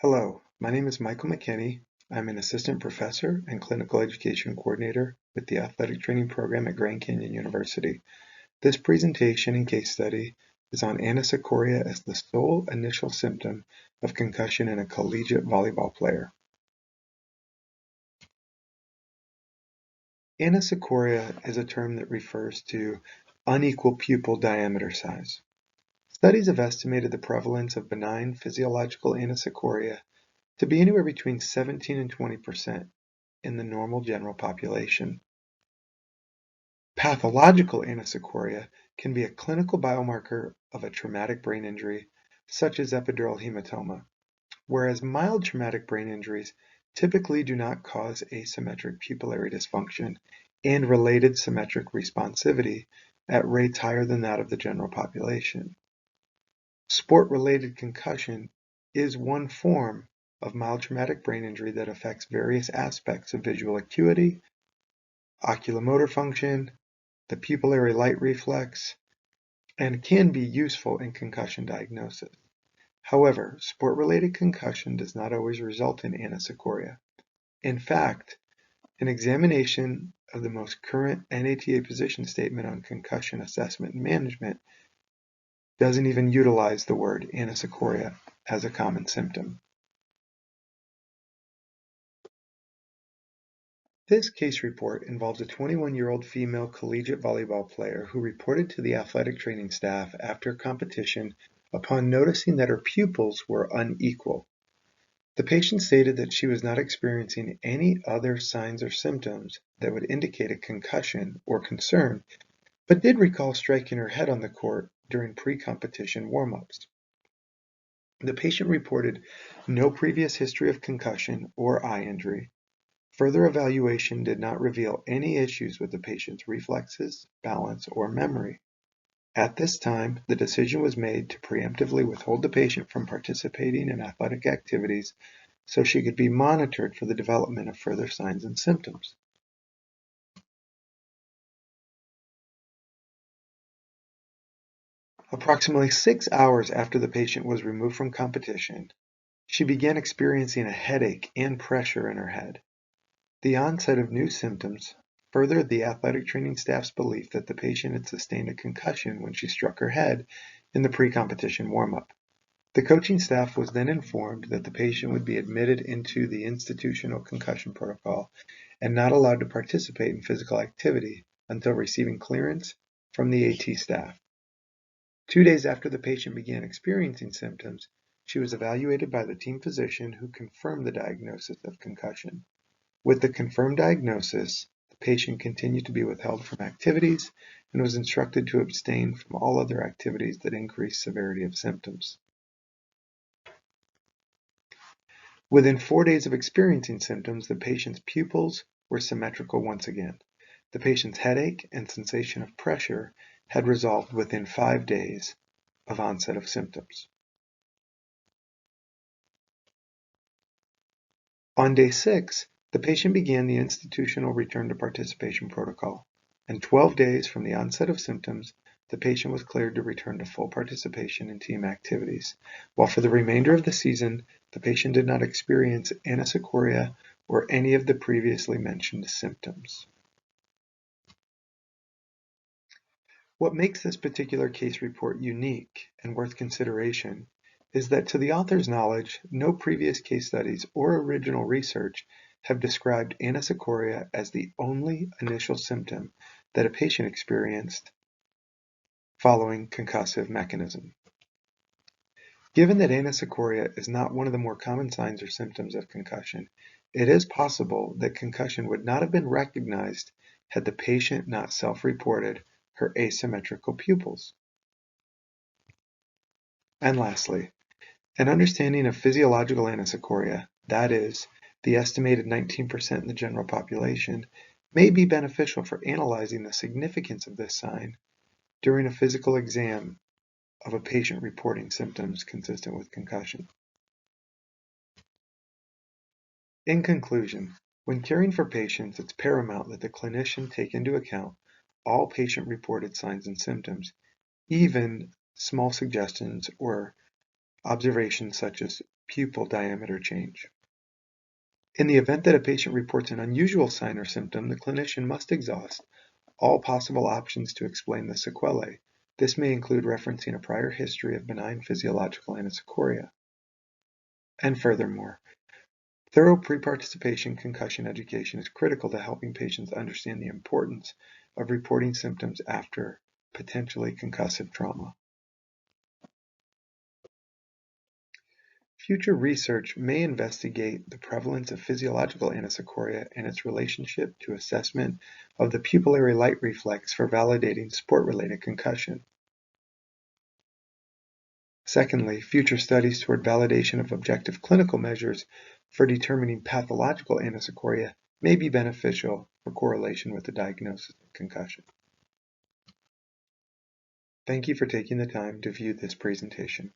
Hello, my name is Michael McKinney. I'm an assistant professor and clinical education coordinator with the athletic training program at Grand Canyon University. This presentation and case study is on anisocoria as the sole initial symptom of concussion in a collegiate volleyball player. Anisocoria is a term that refers to unequal pupil diameter size. Studies have estimated the prevalence of benign physiological anisocoria to be anywhere between 17 and 20% in the normal general population. Pathological anisocoria can be a clinical biomarker of a traumatic brain injury, such as epidural hematoma, whereas mild traumatic brain injuries typically do not cause asymmetric pupillary dysfunction and related symmetric responsivity at rates higher than that of the general population. Sport-related concussion is one form of mild traumatic brain injury that affects various aspects of visual acuity, oculomotor function, the pupillary light reflex, and can be useful in concussion diagnosis. However, sport-related concussion does not always result in anisocoria. In fact, an examination of the most current NATA position statement on concussion assessment and management doesn't even utilize the word anisocoria as a common symptom. This case report involves a 21-year-old female collegiate volleyball player who reported to the athletic training staff after competition upon noticing that her pupils were unequal. The patient stated that she was not experiencing any other signs or symptoms that would indicate a concussion or concern, but did recall striking her head on the court during pre-competition warm-ups. The patient reported no previous history of concussion or eye injury. Further evaluation did not reveal any issues with the patient's reflexes, balance, or memory. At this time, the decision was made to preemptively withhold the patient from participating in athletic activities so she could be monitored for the development of further signs and symptoms. Approximately 6 hours after the patient was removed from competition, she began experiencing a headache and pressure in her head. The onset of new symptoms furthered the athletic training staff's belief that the patient had sustained a concussion when she struck her head in the pre-competition warm-up. The coaching staff was then informed that the patient would be admitted into the institutional concussion protocol and not allowed to participate in physical activity until receiving clearance from the AT staff. 2 days after the patient began experiencing symptoms, she was evaluated by the team physician who confirmed the diagnosis of concussion. With the confirmed diagnosis, the patient continued to be withheld from activities and was instructed to abstain from all other activities that increase severity of symptoms. Within 4 days of experiencing symptoms, the patient's pupils were symmetrical once again. The patient's headache and sensation of pressure had resolved within 5 days of onset of symptoms. On day 6, the patient began the institutional return to participation protocol, and 12 days from the onset of symptoms, the patient was cleared to return to full participation in team activities, while for the remainder of the season, the patient did not experience anisocoria or any of the previously mentioned symptoms. What makes this particular case report unique and worth consideration is that to the author's knowledge, no previous case studies or original research have described anisocoria as the only initial symptom that a patient experienced following concussive mechanism. Given that anisocoria is not one of the more common signs or symptoms of concussion, it is possible that concussion would not have been recognized had the patient not self-reported her asymmetrical pupils. And lastly, an understanding of physiological anisocoria, that is, the estimated 19% in the general population, may be beneficial for analyzing the significance of this sign during a physical exam of a patient reporting symptoms consistent with concussion. In conclusion, when caring for patients, it's paramount that the clinician take into account all patient-reported signs and symptoms, even small suggestions or observations such as pupil diameter change. In the event that a patient reports an unusual sign or symptom, the clinician must exhaust all possible options to explain the sequelae. This may include referencing a prior history of benign physiological anisocoria. And furthermore, thorough pre-participation concussion education is critical to helping patients understand the importance of reporting symptoms after potentially concussive trauma. Future research may investigate the prevalence of physiological anisocoria and its relationship to assessment of the pupillary light reflex for validating sport-related concussion. Secondly, future studies toward validation of objective clinical measures for determining pathological anisocoria may be beneficial for correlation with the diagnosis of concussion. Thank you for taking the time to view this presentation.